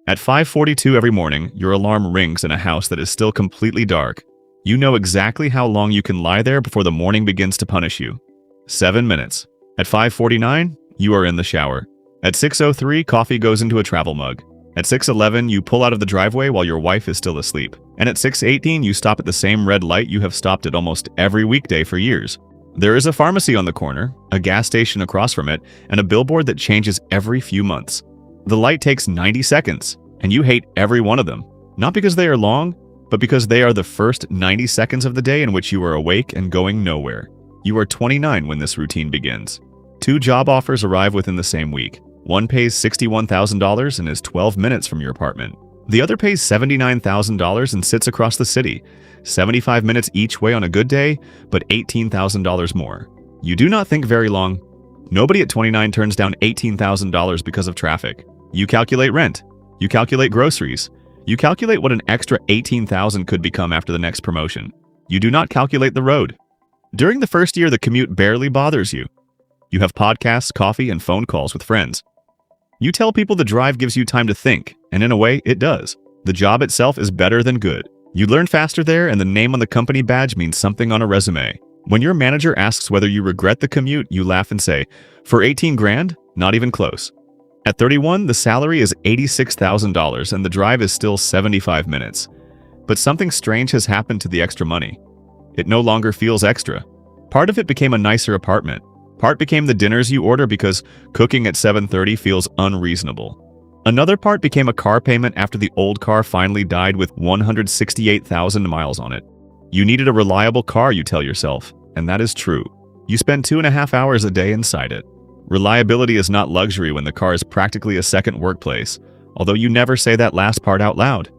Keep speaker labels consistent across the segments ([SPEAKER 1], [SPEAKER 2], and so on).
[SPEAKER 1] At 5:42 every morning, your alarm rings in a house that is still completely dark. You know exactly how long you can lie there before the morning begins to punish you. 7 minutes. At 5:49, you are in the shower. At 6:03, coffee goes into a travel mug. At 6:11, you pull out of the driveway while your wife is still asleep. And at 6:18, you stop at the same red light you have stopped at almost every weekday for years. There is a pharmacy on the corner, a gas station across from it, and a billboard that changes every few months. The light takes 90 seconds, and you hate every one of them. Not because they are long, but because they are the first 90 seconds of the day in which you are awake and going nowhere. You are 29 when this routine begins. 2 job offers arrive within the same week. One pays $61,000 and is 12 minutes from your apartment. The other pays $79,000 and sits across the city, 75 minutes each way on a good day, but $18,000 more. You do not think very long. Nobody at 29 turns down $18,000 because of traffic. You calculate rent. You calculate groceries. You calculate what an extra $18,000 could become after the next promotion. You do not calculate the road. During the first year, the commute barely bothers you. You have podcasts, coffee, and phone calls with friends. You tell people the drive gives you time to think, and in a way, it does. The job itself is better than good. You learn faster there, and the name on the company badge means something on a resume. When your manager asks whether you regret the commute, you laugh and say, "For 18 grand? Not even close." At 31, the salary is $86,000 and the drive is still 75 minutes. But something strange has happened to the extra money. It no longer feels extra. Part of it became a nicer apartment. Part became the dinners you order because cooking at 7:30 feels unreasonable. Another part became a car payment after the old car finally died with 168,000 miles on it. You needed a reliable car, you tell yourself, and that is true. You spend 2.5 hours a day inside it. Reliability is not luxury when the car is practically a second workplace, although you never say that last part out loud.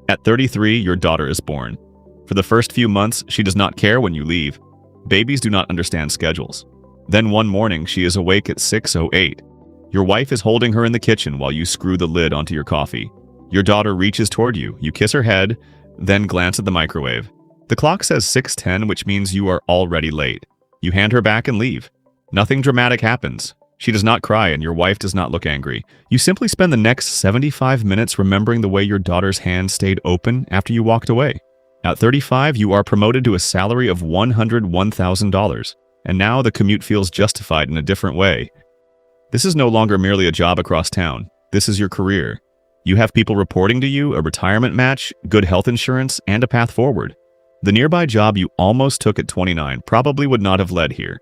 [SPEAKER 1] At 33, your daughter is born. For the first few months, she does not care when you leave. Babies do not understand schedules. Then one morning, she is awake at 6:08. Your wife is holding her in the kitchen while you screw the lid onto your coffee. Your daughter reaches toward you. You kiss her head, then glance at the microwave. The clock says 6:10, which means you are already late. You hand her back and leave. Nothing dramatic happens. She does not cry and your wife does not look angry. You simply spend the next 75 minutes remembering the way your daughter's hand stayed open after you walked away. At 35, you are promoted to a salary of $101,000, and now the commute feels justified in a different way. This is no longer merely a job across town. This is your career. You have people reporting to you, a retirement match, good health insurance, and a path forward. The nearby job you almost took at 29 probably would not have led here.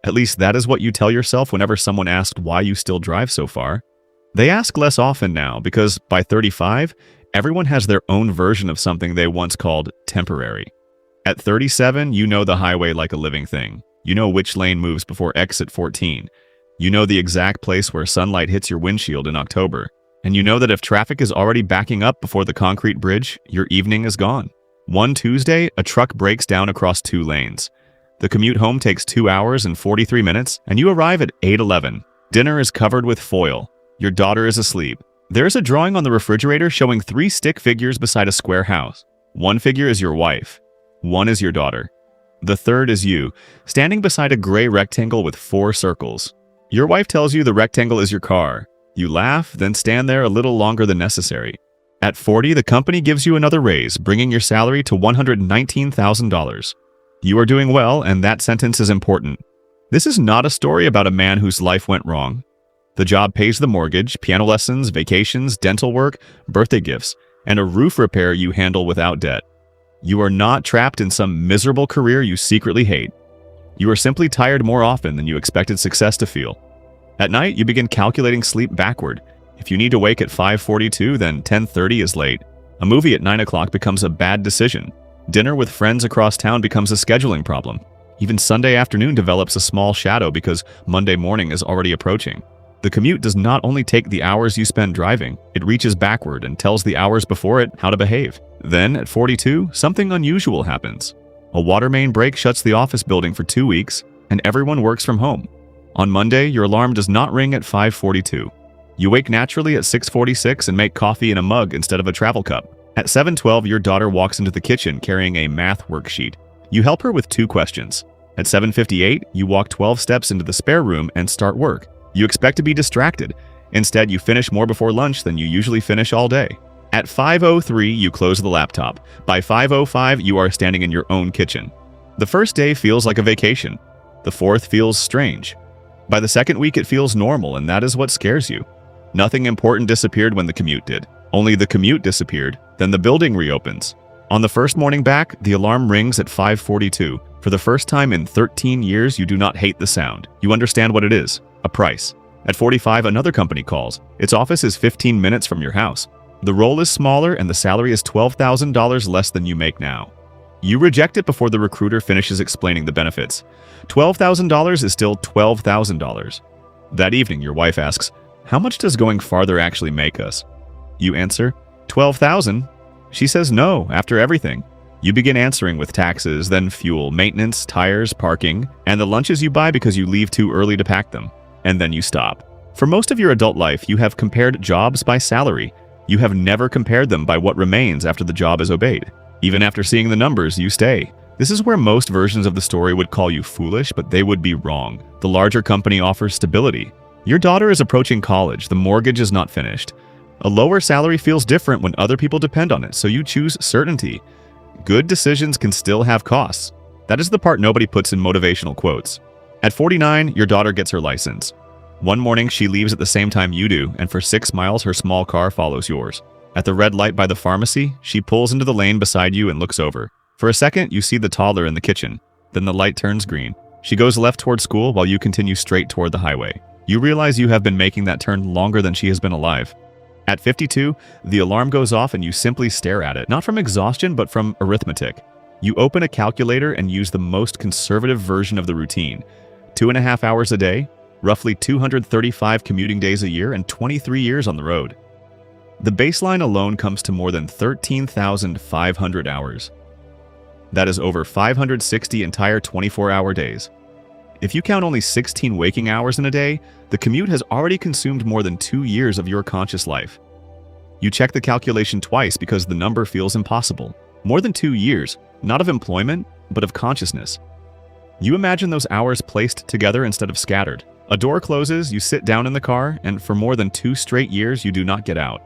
[SPEAKER 1] At least that is what you tell yourself whenever someone asks why you still drive so far. They ask less often now because by 35, everyone has their own version of something they once called temporary. At 37, you know the highway like a living thing. You know which lane moves before exit 14. You know the exact place where sunlight hits your windshield in October. And you know that if traffic is already backing up before the concrete bridge, your evening is gone. One Tuesday, a truck breaks down across 2 lanes. The commute home takes 2 hours and 43 minutes, and you arrive at 8:11. Dinner is covered with foil. Your daughter is asleep. There is a drawing on the refrigerator showing 3 stick figures beside a square house. One figure is your wife. One is your daughter. The third is you, standing beside a gray rectangle with 4 circles. Your wife tells you the rectangle is your car. You laugh, then stand there a little longer than necessary. At 40, the company gives you another raise, bringing your salary to $119,000. You are doing well, and that sentence is important. This is not a story about a man whose life went wrong. The job pays the mortgage, piano lessons, vacations, dental work, birthday gifts, and a roof repair you handle without debt. You are not trapped in some miserable career you secretly hate. You are simply tired more often than you expected success to feel. At night, you begin calculating sleep backward. If you need to wake at 5:42, then 10:30 is late. A movie at 9 o'clock becomes a bad decision. Dinner with friends across town becomes a scheduling problem. Even Sunday afternoon develops a small shadow because Monday morning is already approaching. The commute does not only take the hours you spend driving, it reaches backward and tells the hours before it how to behave. Then, at 42, something unusual happens. A water main break shuts the office building for 2 weeks, and everyone works from home. On Monday, your alarm does not ring at 5:42. You wake naturally at 6:46 and make coffee in a mug instead of a travel cup. At 7:12, your daughter walks into the kitchen carrying a math worksheet. You help her with 2 questions. At 7:58, you walk 12 steps into the spare room and start work. You expect to be distracted, Instead, you finish more before lunch than you usually finish all day. At 5:03, you close the laptop. By 5:05, you are standing in your own kitchen. The first day feels like a vacation. The fourth feels strange. By the second week, it feels normal, and that is what scares you. Nothing important disappeared when the commute did. Only the commute disappeared, then the building reopens. On the first morning back, the alarm rings at 5:42. For the first time in 13 years, you do not hate the sound. You understand what it is, a price. At 45, another company calls. Its office is 15 minutes from your house. The role is smaller and the salary is $12,000 less than you make now. You reject it before the recruiter finishes explaining the benefits. $12,000 is still $12,000. That evening, your wife asks, "How much does going farther actually make us?" You answer, "$12,000. She says no, after everything. You begin answering with taxes, then fuel, maintenance, tires, parking, and the lunches you buy because you leave too early to pack them. And then you stop. For most of your adult life, you have compared jobs by salary. You have never compared them by what remains after the job is obeyed. Even after seeing the numbers, you stay. This is where most versions of the story would call you foolish, but they would be wrong. The larger company offers stability. Your daughter is approaching college. The mortgage is not finished. A lower salary feels different when other people depend on it, so you choose certainty. Good decisions can still have costs. That is the part nobody puts in motivational quotes. At 49, your daughter gets her license. One morning, she leaves at the same time you do, and for 6 miles, her small car follows yours. At the red light by the pharmacy, she pulls into the lane beside you and looks over. For a second, you see the toddler in the kitchen. Then the light turns green. She goes left toward school while you continue straight toward the highway. You realize you have been making that turn longer than she has been alive. At 52, the alarm goes off and you simply stare at it, not from exhaustion, but from arithmetic. You open a calculator and use the most conservative version of the routine. 2.5 hours a day, roughly 235 commuting days a year, and 23 years on the road. The baseline alone comes to more than 13,500 hours. That is over 560 entire 24-hour days. If you count only 16 waking hours in a day, the commute has already consumed more than 2 years of your conscious life. You check the calculation twice because the number feels impossible. More than 2 years, not of employment, but of consciousness. You imagine those hours placed together instead of scattered. A door closes, you sit down in the car, and for more than 2 straight years, you do not get out.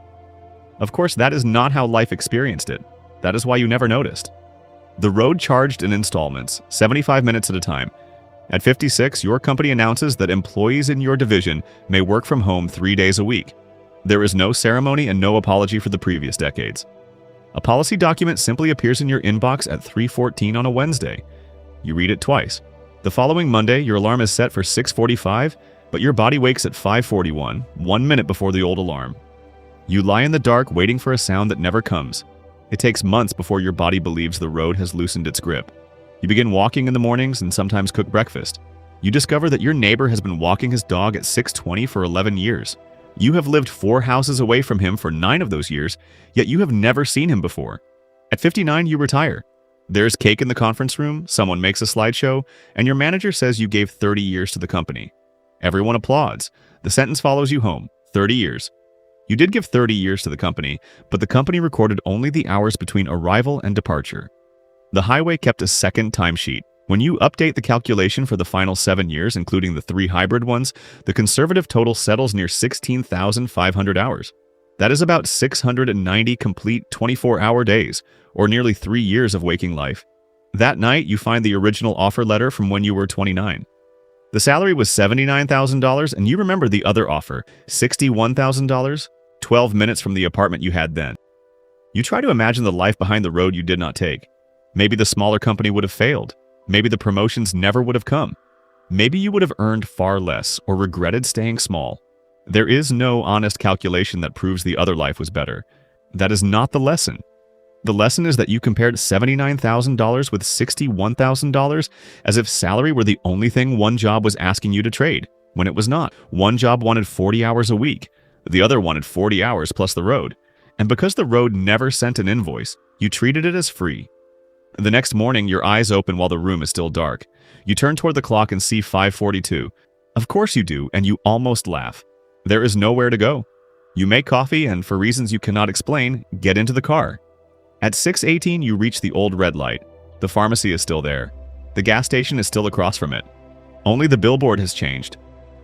[SPEAKER 1] Of course, that is not how life experienced it. That is why you never noticed. The road charged in installments, 75 minutes at a time. At 56, your company announces that employees in your division may work from home 3 days a week. There is no ceremony and no apology for the previous decades. A policy document simply appears in your inbox at 3:14 on a Wednesday. You read it twice. The following Monday, your alarm is set for 6:45, but your body wakes at 5:41, 1 minute before the old alarm. You lie in the dark waiting for a sound that never comes. It takes months before your body believes the road has loosened its grip. You begin walking in the mornings and sometimes cook breakfast. You discover that your neighbor has been walking his dog at 6:20 for 11 years. You have lived 4 houses away from him for 9 of those years, yet you have never seen him before. At 59, you retire. There's cake in the conference room, someone makes a slideshow, and your manager says you gave 30 years to the company. Everyone applauds. The sentence follows you home, 30 years. You did give 30 years to the company, but the company recorded only the hours between arrival and departure. The highway kept a second timesheet. When you update the calculation for the final 7 years, including the 3 hybrid ones, the conservative total settles near 16,500 hours. That is about 690 complete 24-hour days, or nearly 3 years of waking life. That night, you find the original offer letter from when you were 29. The salary was $79,000, and you remember the other offer, $61,000, 12 minutes from the apartment you had then. You try to imagine the life behind the road you did not take. Maybe the smaller company would have failed. Maybe the promotions never would have come. Maybe you would have earned far less or regretted staying small. There is no honest calculation that proves the other life was better. That is not the lesson. The lesson is that you compared $79,000 with $61,000 as if salary were the only thing one job was asking you to trade, when it was not. One job wanted 40 hours a week. The other wanted 40 hours plus the road. And because the road never sent an invoice, you treated it as free. The next morning, your eyes open while the room is still dark. You turn toward the clock and see 5:42. Of course you do, and you almost laugh. There is nowhere to go. You make coffee and, for reasons you cannot explain, get into the car. At 6:18, you reach the old red light. The pharmacy is still there. The gas station is still across from it. Only the billboard has changed.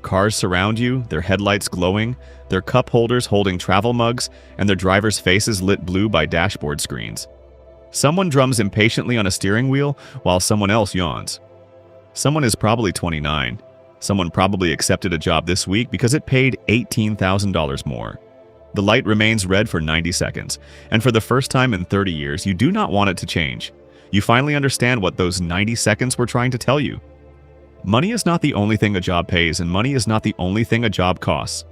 [SPEAKER 1] Cars surround you, their headlights glowing, their cup holders holding travel mugs, and their drivers' faces lit blue by dashboard screens. Someone drums impatiently on a steering wheel while someone else yawns. Someone is probably 29. Someone probably accepted a job this week because it paid $18,000 more. The light remains red for 90 seconds, and for the first time in 30 years, you do not want it to change. You finally understand what those 90 seconds were trying to tell you. Money is not the only thing a job pays, and money is not the only thing a job costs.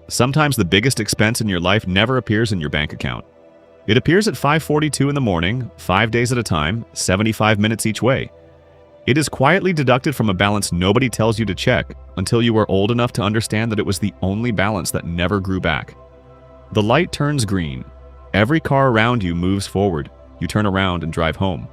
[SPEAKER 1] Sometimes the biggest expense in your life never appears in your bank account. It appears at 5:42 in the morning, 5 days at a time, 75 minutes each way. It is quietly deducted from a balance nobody tells you to check until you are old enough to understand that it was the only balance that never grew back. The light turns green. Every car around you moves forward. You turn around and drive home.